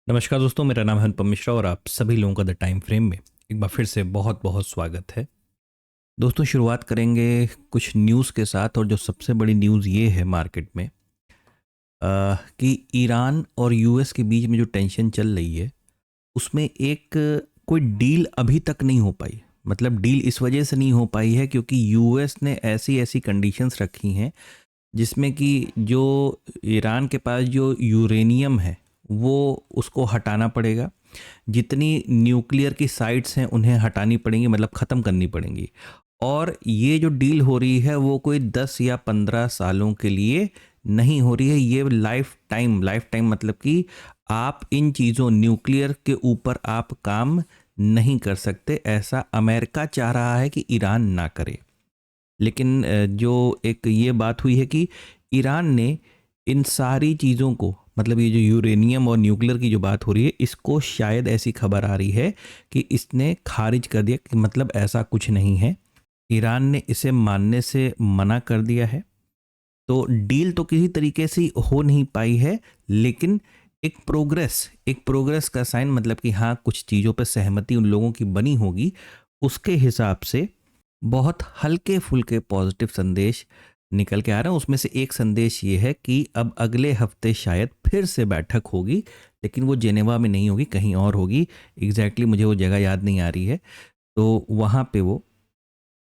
नमस्कार दोस्तों, मेरा नाम है अनुपम मिश्रा और आप सभी लोगों का द टाइम फ्रेम में एक बार फिर से बहुत बहुत स्वागत है। दोस्तों, शुरुआत करेंगे कुछ न्यूज़ के साथ। और जो सबसे बड़ी न्यूज़ ये है मार्केट में कि ईरान और यूएस के बीच में जो टेंशन चल रही है उसमें एक कोई डील अभी तक नहीं हो पाई। मतलब डील इस वजह से नहीं हो पाई है क्योंकि यूएस ने ऐसी ऐसी कंडीशंस रखी हैं जिसमें कि जो ईरान के पास जो यूरेनियम है वो उसको हटाना पड़ेगा। जितनी न्यूक्लियर की साइट्स हैं उन्हें हटानी पड़ेंगी, मतलब ख़त्म करनी पड़ेंगी। और ये जो डील हो रही है वो कोई 10 या 15 सालों के लिए नहीं हो रही है, ये लाइफ टाइम मतलब कि आप इन चीज़ों न्यूक्लियर के ऊपर आप काम नहीं कर सकते। ऐसा अमेरिका चाह रहा है कि ईरान ना करे। लेकिन जो एक ये बात हुई है कि ईरान ने इन सारी चीज़ों को, मतलब ये जो यूरेनियम और न्यूक्लियर की जो बात हो रही है, इसको शायद ऐसी खबर आ रही है कि इसने खारिज कर दिया कि मतलब ऐसा कुछ नहीं है। ईरान ने इसे मानने से मना कर दिया है। तो डील तो किसी तरीके से हो नहीं पाई है, लेकिन एक प्रोग्रेस का साइन, मतलब कि हाँ कुछ चीज़ों पर सहमति उन लोगों की बनी होगी। उसके हिसाब से बहुत हल्के फुल्के पॉजिटिव संदेश निकल के आ रहे हैं। उसमें से एक संदेश ये है कि अब अगले हफ्ते शायद फिर से बैठक होगी, लेकिन वो जेनेवा में नहीं होगी, कहीं और होगी। एग्जैक्टली मुझे वो जगह याद नहीं आ रही है। तो वहाँ पे वो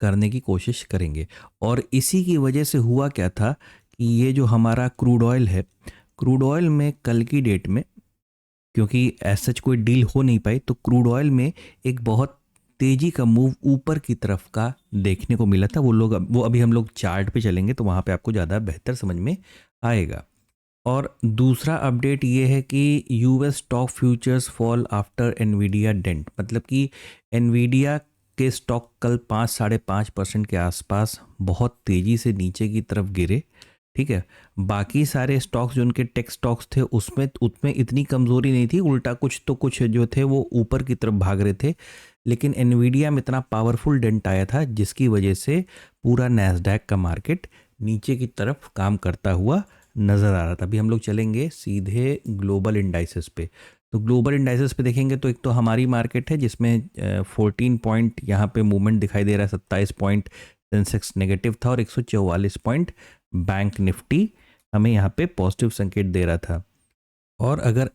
करने की कोशिश करेंगे। और इसी की वजह से हुआ क्या था कि ये जो हमारा क्रूड ऑयल है, क्रूड ऑयल में कल की डेट में, क्योंकि ऐसा कोई डील हो नहीं पाई, तो क्रूड ऑयल में एक बहुत तेजी का मूव ऊपर की तरफ का देखने को मिला था। वो अभी हम लोग चार्ट पे चलेंगे तो वहाँ पे आपको ज़्यादा बेहतर समझ में आएगा। और दूसरा अपडेट ये है कि US stock futures fall after Nvidia dent, मतलब कि एनवीडिया के स्टॉक कल 5-5.5% के आसपास बहुत तेज़ी से नीचे की तरफ गिरे। ठीक है, बाकी सारे स्टॉक्स जो उनके टेक स्टॉक्स थे उसमें इतनी कमज़ोरी नहीं थी, उल्टा कुछ जो थे वो ऊपर की तरफ भाग रहे थे। लेकिन एनवीडिया में इतना पावरफुल डेंट आया था जिसकी वजह से पूरा नैस्डैक का मार्केट नीचे की तरफ काम करता हुआ नज़र आ रहा था। अभी हम लोग चलेंगे सीधे ग्लोबल इंडाइसेस पे। तो ग्लोबल इंडाइसेस पे देखेंगे तो एक तो हमारी मार्केट है जिसमें 14 पॉइंट यहाँ पे मूवमेंट दिखाई दे रहा है। 27 पॉइंट सेंसेक्स नेगेटिव था और 144 पॉइंट बैंक निफ्टी हमें यहाँ पे पॉजिटिव संकेत दे रहा था। और अगर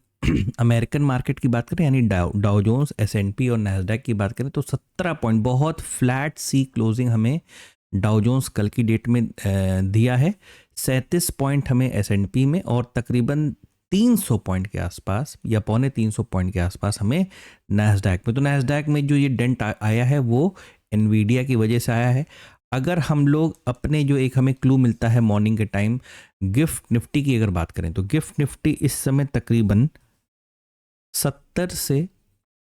अमेरिकन मार्केट की बात करें, यानी डाउ जोन्स, एस&पी और नैस्डैक की बात करें, तो 17 पॉइंट बहुत फ्लैट सी क्लोजिंग हमें डाउ जोन्स कल की डेट में दिया है। 37 पॉइंट हमें एस&पी में और तकरीबन 300 पॉइंट के आसपास या पौने 300 पॉइंट के आसपास हमें नैस्डैक में। तो नैस्डैक में जो ये डेंट आया है वो एनवीडिया की वजह से आया है। अगर हम लोग अपने जो एक हमें क्लू मिलता है मॉर्निंग के टाइम, गिफ्ट निफ्टी की अगर बात करें तो गिफ्ट निफ्टी इस समय तकरीबन 70 से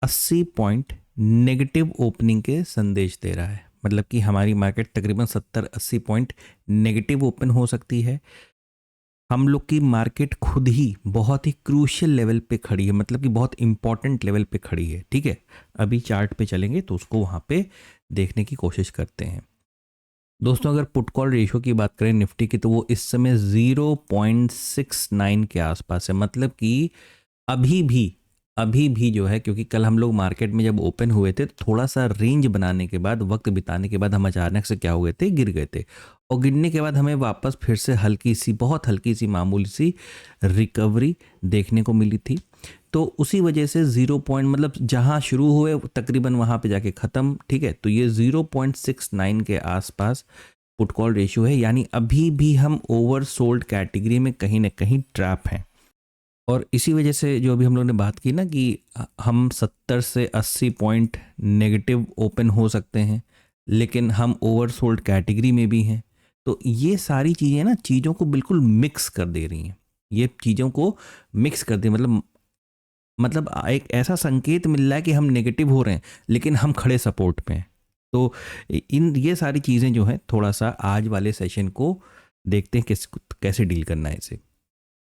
80 पॉइंट नेगेटिव ओपनिंग के संदेश दे रहा है। मतलब कि हमारी मार्केट तकरीबन 70-80 पॉइंट नेगेटिव ओपन हो सकती है। हम लोग की मार्केट खुद ही बहुत ही क्रूशियल लेवल पे खड़ी है, मतलब कि बहुत इंपॉर्टेंट लेवल पे खड़ी है। ठीक है, अभी चार्ट पे चलेंगे तो उसको वहाँ पे देखने की कोशिश करते हैं। दोस्तों, अगर पुट कॉल रेशियो की बात करें निफ्टी की, तो वो इस समय 0.69 के आसपास है। मतलब कि अभी भी अभी भी जो है, क्योंकि कल हम लोग मार्केट में जब ओपन हुए थे तो थोड़ा सा रेंज बनाने के बाद, वक्त बिताने के बाद हम अचानक से क्या हो गए थे, गिर गए थे। और गिरने के बाद हमें वापस फिर से बहुत हल्की सी मामूली सी रिकवरी देखने को मिली थी। तो उसी वजह से 0 मतलब जहां शुरू हुए तकरीबन वहां पे जाके ख़त्म। ठीक है, तो ये 0.69 के आसपास पुट कॉल रेशियो है, यानी अभी भी हम ओवर सोल्ड कैटेगरी में कहीं ना कहीं ट्रैप हैं। और इसी वजह से जो अभी हम लोगों ने बात की ना कि हम 70 से 80 पॉइंट नेगेटिव ओपन हो सकते हैं, लेकिन हम ओवर सोल्ड कैटेगरी में भी हैं। तो ये सारी चीज़ें ना चीज़ों को बिल्कुल मिक्स कर दे रही हैं। ये चीज़ों को मिक्स कर दे, मतलब एक ऐसा संकेत मिल रहा है कि हम नेगेटिव हो रहे हैं लेकिन हम खड़े सपोर्ट पे हैं। तो इन ये सारी चीज़ें जो हैं, थोड़ा सा आज वाले सेशन को देखते हैं कैसे डील करना है इसे।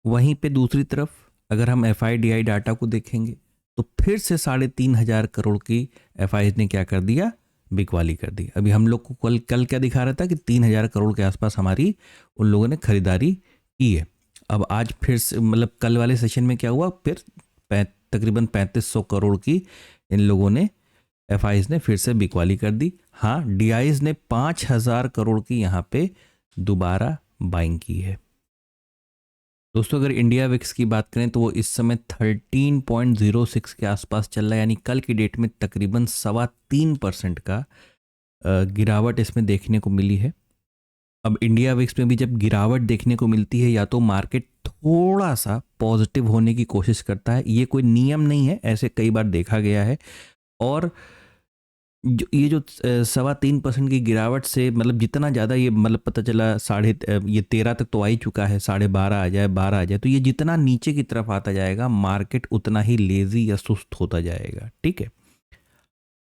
वहीं पे दूसरी तरफ अगर हम FIDI डाटा को देखेंगे तो फिर से 3,500 करोड़ की FIs ने क्या कर दिया, बिकवाली कर दी। अभी हम लोग को कल क्या दिखा रहा था कि 3,000 करोड़ के आसपास हमारी उन लोगों ने खरीदारी की है। अब आज फिर से, मतलब कल वाले सेशन में क्या हुआ, फिर तकरीबन 3500 करोड़ की इन लोगों ने एफआईज ने फिर से बिकवाली कर दी। हाँ, डीआईज ने 5000 करोड़ की यहाँ पे दोबारा बाइंग की है। दोस्तों अगर इंडिया विक्स की बात करें तो वो इस समय 13.06 के आसपास चल रहा है, यानी कल की डेट में तकरीबन 3.25% का गिरावट इसमें देखने को मिली है। अब इंडिया विक्स में भी जब गिरावट देखने को मिलती है या तो मार्केट थोड़ा सा पॉजिटिव होने की कोशिश करता है, ये कोई नियम नहीं है, ऐसे कई बार देखा गया है। और ये जो 3.25% की गिरावट से मतलब जितना ज़्यादा ये मतलब पता चला ये 13 तक तो आ ही चुका है, 12.5 आ जाए, 12 आ जाए, तो ये जितना नीचे की तरफ आता जाएगा मार्केट उतना ही लेजी या सुस्त होता जाएगा। ठीक है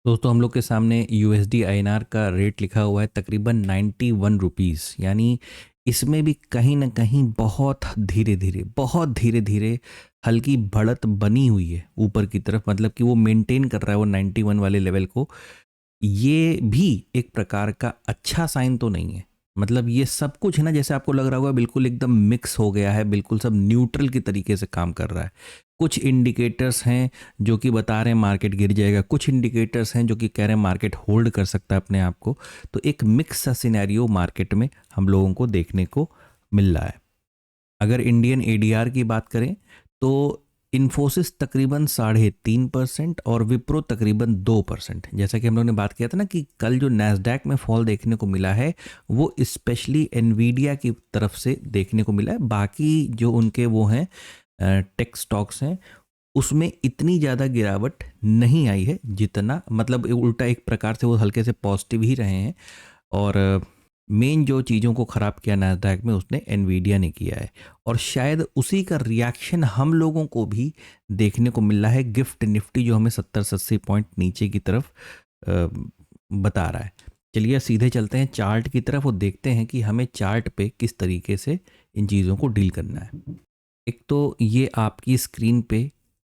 दोस्तों, हम लोग के सामने यूएसडी आईएनआर का रेट लिखा हुआ है तकरीबन 91 रुपीज़, यानी इसमें भी कहीं ना कहीं बहुत धीरे धीरे हल्की बढ़त बनी हुई है ऊपर की तरफ, मतलब कि वो मेंटेन कर रहा है वो 91 वाले लेवल को। ये भी एक प्रकार का अच्छा साइन तो नहीं है, मतलब ये सब कुछ है ना, जैसे आपको लग रहा होगा बिल्कुल एकदम मिक्स हो गया है, बिल्कुल सब न्यूट्रल की तरीके से काम कर रहा है। कुछ इंडिकेटर्स हैं जो कि बता रहे हैं मार्केट गिर जाएगा, कुछ इंडिकेटर्स हैं जो कि कह रहे हैं मार्केट होल्ड कर सकता है अपने आप को। तो एक मिक्स सा सिनेरियो मार्केट में हम लोगों को देखने को मिल रहा है। अगर इंडियन एडीआर की बात करें तो इन्फोसिस तकरीबन 3.5% और विप्रो तकरीबन 2%। जैसा कि हम लोगों ने बात किया था ना कि कल जो नैस्डैक में फॉल देखने को मिला है वो स्पेशली एनवीडिया की तरफ से देखने को मिला है। बाकी जो उनके वो हैं टेक स्टॉक्स हैं उसमें इतनी ज़्यादा गिरावट नहीं आई है जितना, मतलब उल्टा एक प्रकार से वो हल्के से पॉजिटिव ही रहे हैं। और मेन जो चीज़ों को ख़राब किया नैस्डैक में उसने एनवीडिया ने किया है, और शायद उसी का रिएक्शन हम लोगों को भी देखने को मिल रहा है। गिफ्ट निफ्टी जो हमें 70-80 पॉइंट नीचे की तरफ बता रहा है। चलिए सीधे चलते हैं चार्ट की तरफ और देखते हैं कि हमें चार्ट पे किस तरीके से इन चीज़ों को डील करना है। एक तो ये आपकी स्क्रीन पे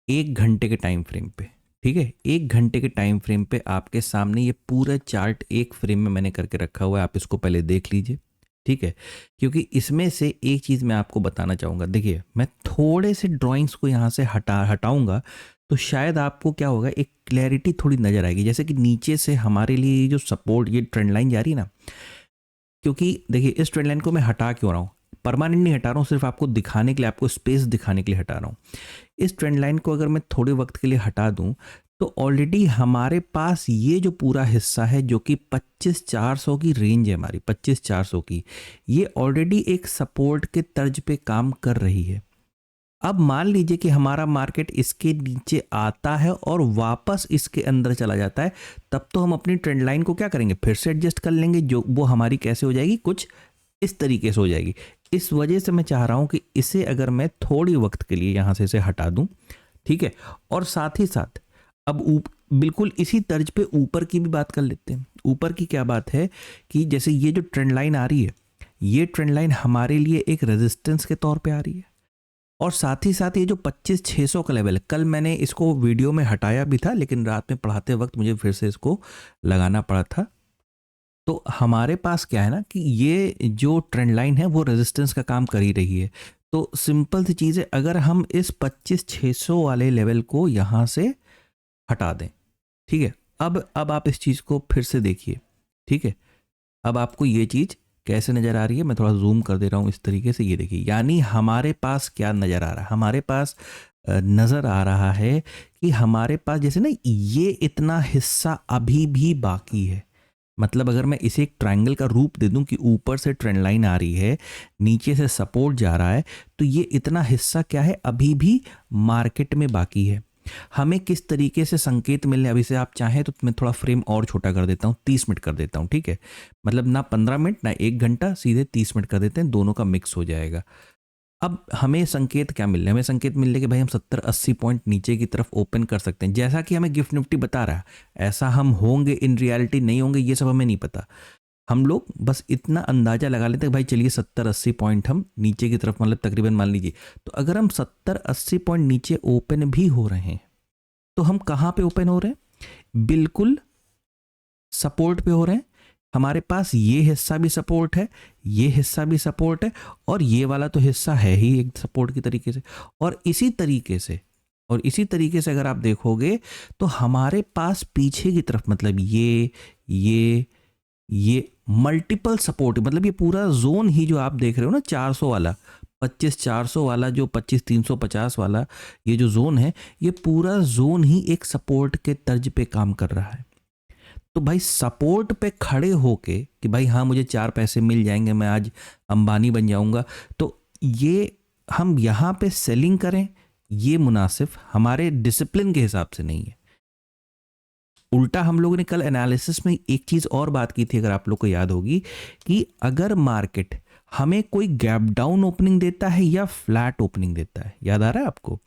1 घंटे के टाइम फ्रेम पे, ठीक है, 1 घंटे के टाइम फ्रेम पे आपके सामने ये पूरा चार्ट एक फ्रेम में मैंने करके रखा हुआ है, आप इसको पहले देख लीजिए। ठीक है, क्योंकि इसमें से एक चीज़ मैं आपको बताना चाहूँगा। देखिए मैं थोड़े से ड्राइंग्स को यहाँ से हटाऊँगा तो शायद आपको क्या होगा, एक क्लैरिटी थोड़ी नज़र आएगी। जैसे कि नीचे से हमारे लिए जो सपोर्ट, ये ट्रेंड लाइन जा रही है ना, क्योंकि देखिए इस ट्रेंड लाइन को मैं हटा क्यों रहा हूँ, परमानेंट नहीं हटा रहा हूँ, सिर्फ आपको दिखाने के लिए, आपको स्पेस दिखाने के लिए हटा रहा हूँ। इस ट्रेंड लाइन को अगर मैं थोड़े वक्त के लिए हटा दूं तो ऑलरेडी हमारे पास ये जो पूरा हिस्सा है जो कि 25,400 की रेंज है हमारी, 25,400 की, ये ऑलरेडी एक सपोर्ट के तर्ज पे काम कर रही है। अब मान लीजिए कि हमारा मार्केट इसके नीचे आता है और वापस इसके अंदर चला जाता है, तब तो हम अपनी ट्रेंड लाइन को क्या करेंगे, फिर से एडजस्ट कर लेंगे, जो वो हमारी कैसे हो जाएगी, कुछ इस तरीके से हो जाएगी। इस वजह से मैं चाह रहा हूं कि इसे अगर मैं थोड़ी वक्त के लिए यहां से इसे हटा दूं, ठीक है, और साथ ही साथ अब बिल्कुल इसी तर्ज पे ऊपर की भी बात कर लेते हैं। ऊपर की क्या बात है कि जैसे ये जो ट्रेंड लाइन आ रही है, ये ट्रेंड लाइन हमारे लिए एक रेजिस्टेंस के तौर पे आ रही है, और साथ ही साथ ये जो 25,600 का लेवल है, कल मैंने इसको वीडियो में हटाया भी था लेकिन रात में पढ़ाते वक्त मुझे फिर से इसको लगाना पड़ा था। तो हमारे पास क्या है ना कि ये जो ट्रेंड लाइन है वो रेजिस्टेंस का काम कर ही रही है। तो सिंपल सी चीज़ है, अगर हम इस 25,600 वाले लेवल को यहाँ से हटा दें, ठीक है, अब आप इस चीज़ को फिर से देखिए। ठीक है, अब आपको ये चीज़ कैसे नज़र आ रही है, मैं थोड़ा जूम कर दे रहा हूँ इस तरीके से, ये देखिए, यानी हमारे पास क्या नज़र आ रहा है, हमारे पास नज़र आ रहा है कि हमारे पास जैसे ना ये इतना हिस्सा अभी भी बाकी है। मतलब अगर मैं इसे एक ट्रायंगल का रूप दे दूं कि ऊपर से ट्रेंड लाइन आ रही है, नीचे से सपोर्ट जा रहा है, तो ये इतना हिस्सा क्या है, अभी भी मार्केट में बाकी है। हमें किस तरीके से संकेत मिलने, अभी से आप चाहें तो मैं थोड़ा फ्रेम और छोटा कर देता हूँ, 30 मिनट कर देता हूँ, ठीक है, मतलब ना 15 मिनट ना 1 घंटा, सीधे 30 मिनट कर देते हैं, दोनों का मिक्स हो जाएगा। अब हमें संकेत क्या मिल रहे हैं, हमें संकेत मिल रहे कि भाई हम 70-80 पॉइंट नीचे की तरफ ओपन कर सकते हैं, जैसा कि हमें गिफ्ट निफ्टी बता रहा है। ऐसा हम होंगे इन रियलिटी नहीं होंगे ये सब हमें नहीं पता, हम लोग बस इतना अंदाजा लगा लेते हैं भाई चलिए 70-80 पॉइंट हम नीचे की तरफ, मतलब तकरीबन मान लीजिए, तो अगर हम 70-80 पॉइंट नीचे ओपन भी हो रहे हैं तो हम कहाँ पे ओपन हो रहे हैं, बिल्कुल सपोर्ट पे हो रहे हैं। हमारे पास ये हिस्सा भी सपोर्ट है, ये हिस्सा भी सपोर्ट है, और ये वाला तो हिस्सा है ही एक सपोर्ट की तरीके से। और इसी तरीके से और इसी तरीके से अगर आप देखोगे तो हमारे पास पीछे की तरफ मतलब ये मल्टीपल सपोर्ट, मतलब ये पूरा जोन ही जो आप देख रहे हो ना 400 वाला, 25 400 वाला, जो 25 350 वाला ये जो जोन है, ये पूरा जोन ही एक सपोर्ट के तर्ज पे काम कर रहा है। तो भाई सपोर्ट पे खड़े होके कि भाई हाँ मुझे 4 पैसे मिल जाएंगे, मैं आज अंबानी बन जाऊंगा, तो ये हम यहाँ पे सेलिंग करें, ये मुनासिब हमारे डिसिप्लिन के हिसाब से नहीं है। उल्टा हम लोगों ने कल एनालिसिस में एक चीज़ और बात की थी, अगर आप लोग को याद होगी, कि अगर मार्केट हमें कोई गैप डाउन ओपनिंग देता है या फ्लैट ओपनिंग देता है, याद आ रहा है आपको,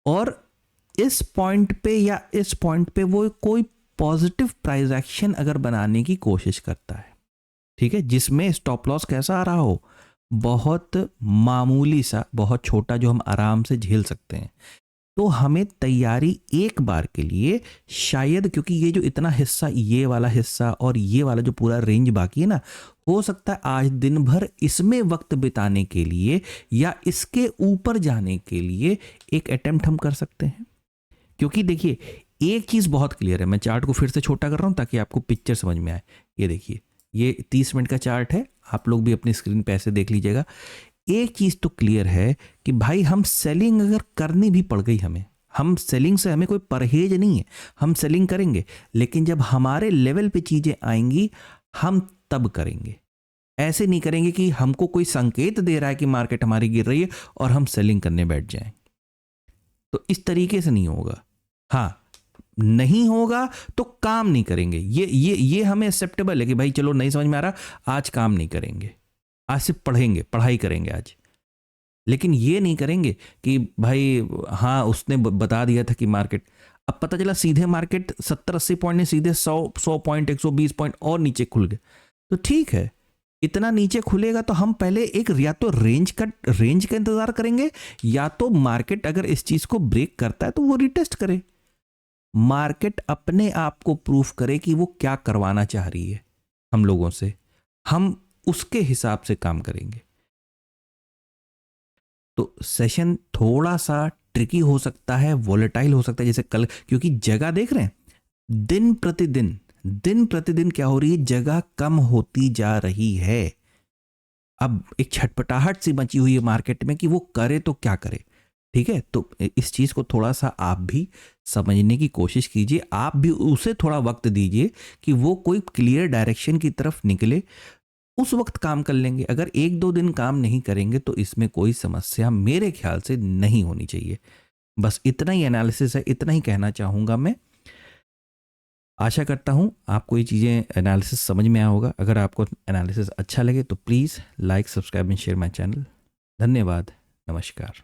और इस पॉइंट पे या इस पॉइंट पे वो कोई पॉजिटिव प्राइस एक्शन अगर बनाने की कोशिश करता है, ठीक है, जिसमें स्टॉप लॉस कैसा आ रहा हो, बहुत मामूली सा, बहुत छोटा, जो हम आराम से झेल सकते हैं, तो हमें तैयारी एक बार के लिए, शायद क्योंकि ये जो इतना हिस्सा, ये वाला हिस्सा और ये वाला जो पूरा रेंज बाकी है ना, हो सकता है आज दिन भर इसमें वक्त बिताने के लिए या इसके ऊपर जाने के लिए एक अटेम्प्ट हम कर सकते हैं। क्योंकि देखिए एक चीज़ बहुत क्लियर है, मैं चार्ट को फिर से छोटा कर रहा हूँ ताकि आपको पिक्चर समझ में आए। ये देखिए, ये 30 मिनट का चार्ट है, आप लोग भी अपनी स्क्रीन पे ऐसे देख लीजिएगा। एक चीज़ तो क्लियर है कि भाई हम सेलिंग अगर करनी भी पड़ गई हमें, हम सेलिंग से हमें कोई परहेज नहीं है, हम सेलिंग करेंगे, लेकिन जब हमारे लेवल पे चीज़ें आएंगी हम तब करेंगे। ऐसे नहीं करेंगे कि हमको कोई संकेत दे रहा है कि मार्केट हमारी गिर रही है और हम सेलिंग करने बैठ जाएं, तो इस तरीके से नहीं होगा। हाँ, नहीं होगा तो काम नहीं करेंगे, ये हमें एक्सेप्टेबल है कि भाई चलो नहीं समझ में आ रहा, आज काम नहीं करेंगे, आज सिर्फ पढ़ेंगे, पढ़ाई करेंगे आज। लेकिन ये नहीं करेंगे कि भाई हाँ उसने बता दिया था कि मार्केट, अब पता चला सीधे मार्केट 70-80 पॉइंट नहीं, सीधे 100 पॉइंट 120 पॉइंट और नीचे खुल गए, तो ठीक है, इतना नीचे खुलेगा तो हम पहले एक या तो रेंज का इंतजार करेंगे, या तो मार्केट अगर इस चीज को ब्रेक करता है तो वो रिटेस्ट करे, मार्केट अपने आप को प्रूफ करे कि वो क्या करवाना चाह रही है हम लोगों से, हम उसके हिसाब से काम करेंगे। तो सेशन थोड़ा सा ट्रिकी हो सकता है, वॉलेटाइल हो सकता है, जैसे कल, क्योंकि जगह देख रहे हैं दिन प्रतिदिन क्या हो रही है, जगह कम होती जा रही है। अब एक छटपटाहट सी मची हुई है मार्केट में कि वो करे तो क्या करे, ठीक है। तो इस चीज को थोड़ा सा आप भी समझने की कोशिश कीजिए, आप भी उसे थोड़ा वक्त दीजिए कि वो कोई क्लियर डायरेक्शन की तरफ निकले, उस वक्त काम कर लेंगे। अगर 1-2 दिन काम नहीं करेंगे तो इसमें कोई समस्या मेरे ख्याल से नहीं होनी चाहिए। बस इतना ही एनालिसिस है, इतना ही कहना चाहूँगा मैं। आशा करता हूँ आपको ये चीज़ें, एनालिसिस समझ में आया होगा। अगर आपको एनालिसिस अच्छा लगे तो please like, subscribe and share my channel. धन्यवाद, नमस्कार।